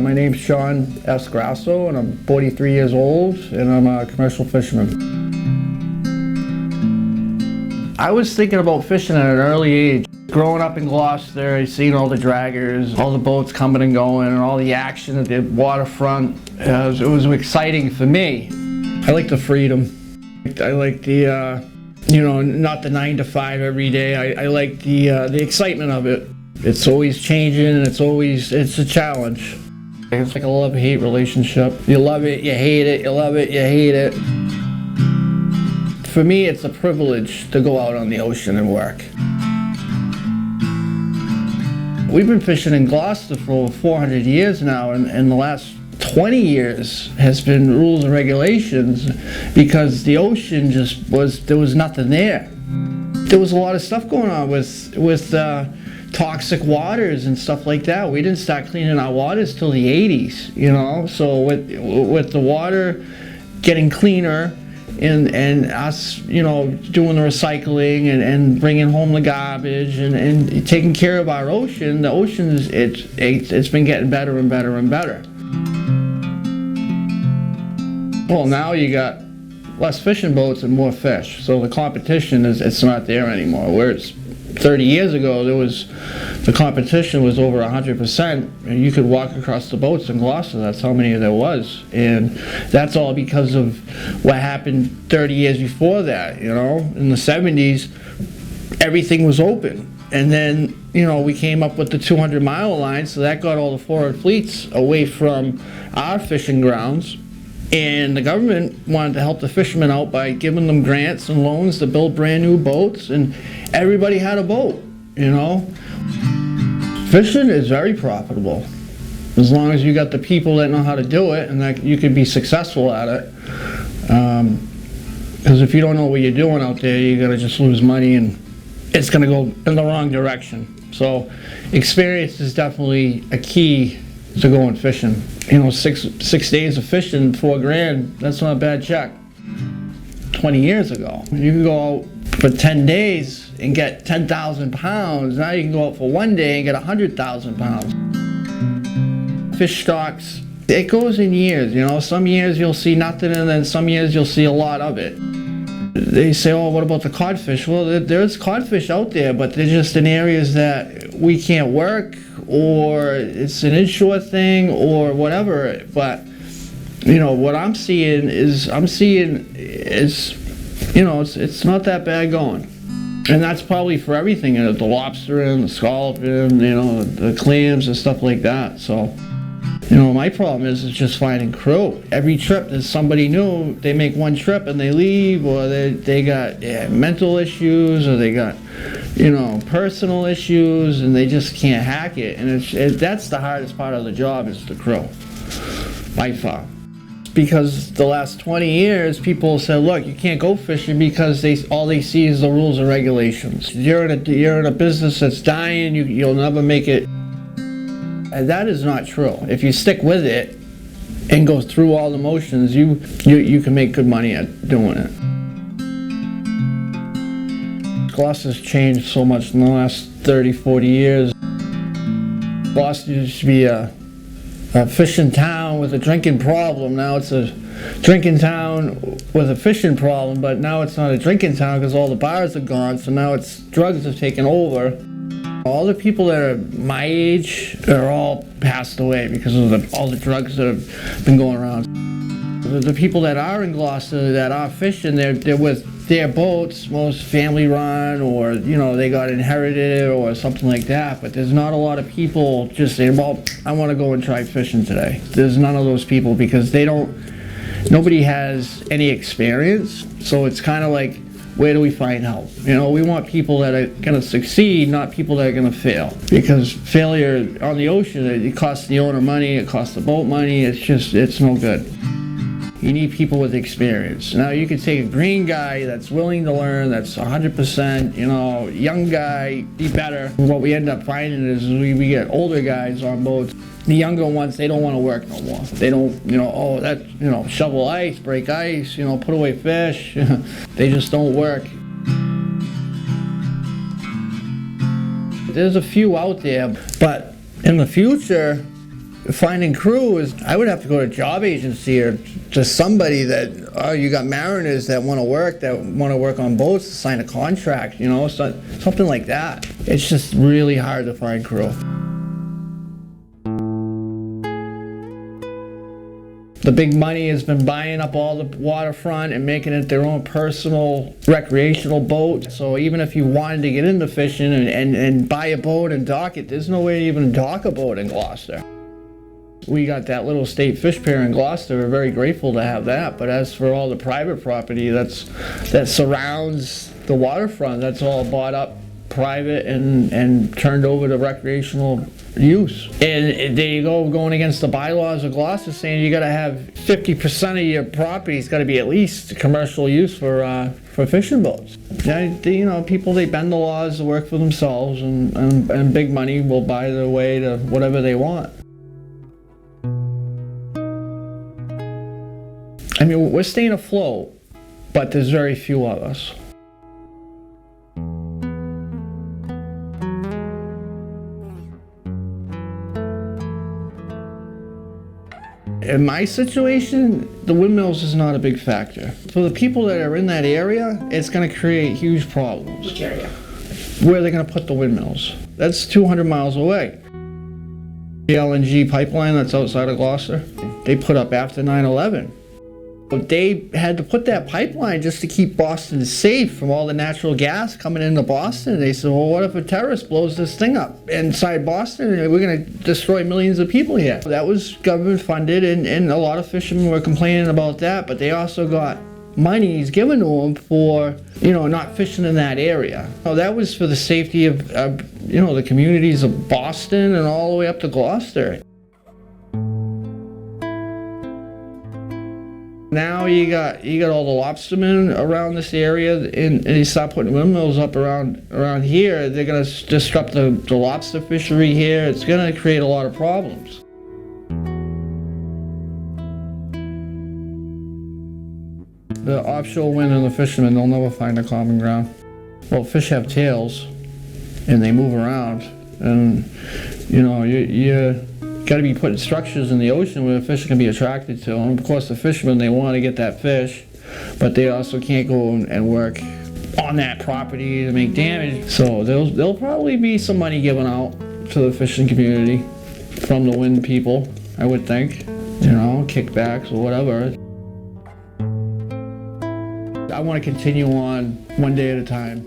My name's Shawn Grasso, and I'm 43 years old, and I'm a commercial fisherman. I was thinking about fishing at an early age. Growing up in Gloucester, I seen all the draggers, all the boats coming and going, and all the action at the waterfront. It was exciting for me. I like the freedom. I like the, not the 9 to 5 every day. I like the excitement of it. It's always changing, and it's a challenge. It's like a love-hate relationship. You love it, you hate it, you love it, you hate it. For me, it's a privilege to go out on the ocean and work. We've been fishing in Gloucester for over 400 years now, and the last 20 years has been rules and regulations because the ocean there was nothing there. There was a lot of stuff going on with toxic waters and stuff like that. We didn't start cleaning our waters till the 80s, so with the water getting cleaner and us, doing the recycling and bringing home the garbage and taking care of our ocean, the ocean it's been getting better and better and better. Well, now you got less fishing boats and more fish, so the competition it's not there anymore. Whereas 30 years ago, the competition was over 100%. And you could walk across the boats in Gloucester. That's how many there was, and that's all because of what happened 30 years before that. In the 70s, everything was open, and then we came up with the 200-mile line, so that got all the foreign fleets away from our fishing grounds. And the government wanted to help the fishermen out by giving them grants and loans to build brand new boats, and everybody had a boat, Fishing is very profitable, as long as you got the people that know how to do it and that you can be successful at it. Because if you don't know what you're doing out there, you're going to just lose money and it's going to go in the wrong direction. So experience is definitely a key to going fishing. 6 days of fishing, $4 grand, that's not a bad check. 20 years ago, you could go out for 10 days and get 10,000 pounds. Now you can go out for 1 day and get 100,000 pounds. Fish stocks, it goes in years. Some years you'll see nothing, and then some years you'll see a lot of it. They say, oh, what about the codfish? Well, there's codfish out there, but they're just in areas that we can't work, or it's an inshore thing, or whatever. But what I'm seeing is it's not that bad going, and that's probably for everything. The lobster and the scallop and the clams and stuff like that. So my problem is just finding crew. Every trip there's somebody new. They make one trip and they leave, or they got mental issues, or they got personal issues, and they just can't hack it. And that's the hardest part of the job, is the crew, by far. Because the last 20 years, people said, look, you can't go fishing because all they see is the rules and regulations. You're in a business that's dying, you'll never make it. And that is not true. If you stick with it and go through all the motions, you can make good money at doing it. Gloucester's changed so much in the last 30, 40 years. Gloucester used to be a fishing town with a drinking problem. Now it's a drinking town with a fishing problem, but now it's not a drinking town because all the bars are gone, so now drugs have taken over. All the people that are my age are all passed away because of all the drugs that have been going around. The people that are in Gloucester that are fishing, they're with their boats, most family run, or they got inherited or something like that. But there's not a lot of people just saying, well, I want to go and try fishing today. There's none of those people because nobody has any experience. So it's kind of like, where do we find help? We want people that are going to succeed, not people that are going to fail. Because failure on the ocean, it costs the owner money, it costs the boat money, it's no good. You need people with experience. Now you could take a green guy that's willing to learn, that's 100%, young guy, be better. What we end up finding is we get older guys on boats. The younger ones, they don't want to work no more. They don't, shovel ice, break ice, put away fish. They just don't work. There's a few out there, but in the future, finding crew is, I would have to go to a job agency or to somebody that, oh, you got mariners that want to work on boats to sign a contract, you know, something like that. It's just really hard to find crew. The big money has been buying up all the waterfront and making it their own personal recreational boat. So even if you wanted to get into fishing and buy a boat and dock it, there's no way to even dock a boat in Gloucester. We got that little state fish pier in Gloucester. We're very grateful to have that. But as for all the private property that surrounds the waterfront, that's all bought up private and turned over to recreational use. And there you go, going against the bylaws of Gloucester, saying you got to have 50% of your property's got to be at least commercial use for fishing boats. You know, people, they bend the laws to work for themselves, and big money will buy their way to whatever they want. I mean, we're staying afloat, but there's very few of us. In my situation, the windmills is not a big factor. For the people that are in that area, it's going to create huge problems. Which area? Where are they going to put the windmills? That's 200 miles away. The LNG pipeline that's outside of Gloucester, they put up after 9/11. But they had to put that pipeline just to keep Boston safe from all the natural gas coming into Boston. They said, well, what if a terrorist blows this thing up inside Boston? We're going to destroy millions of people here. That was government funded, and a lot of fishermen were complaining about that, but they also got monies given to them for, you know, not fishing in that area. So that was for the safety of you know, the communities of Boston and all the way up to Gloucester. Now you got all the lobstermen around this area, and they start putting windmills up around here. They're going to disrupt the lobster fishery here. It's going to create a lot of problems. The offshore wind and the fishermen, they'll never find a common ground. Well, fish have tails, and they move around, and you know, you got to be putting structures in the ocean where the fish can be attracted to. And of course, the fishermen, they want to get that fish, but they also can't go and work on that property to make damage. So there'll probably be some money given out to the fishing community from the wind people, I would think. You know, kickbacks or whatever. I want to continue on one day at a time.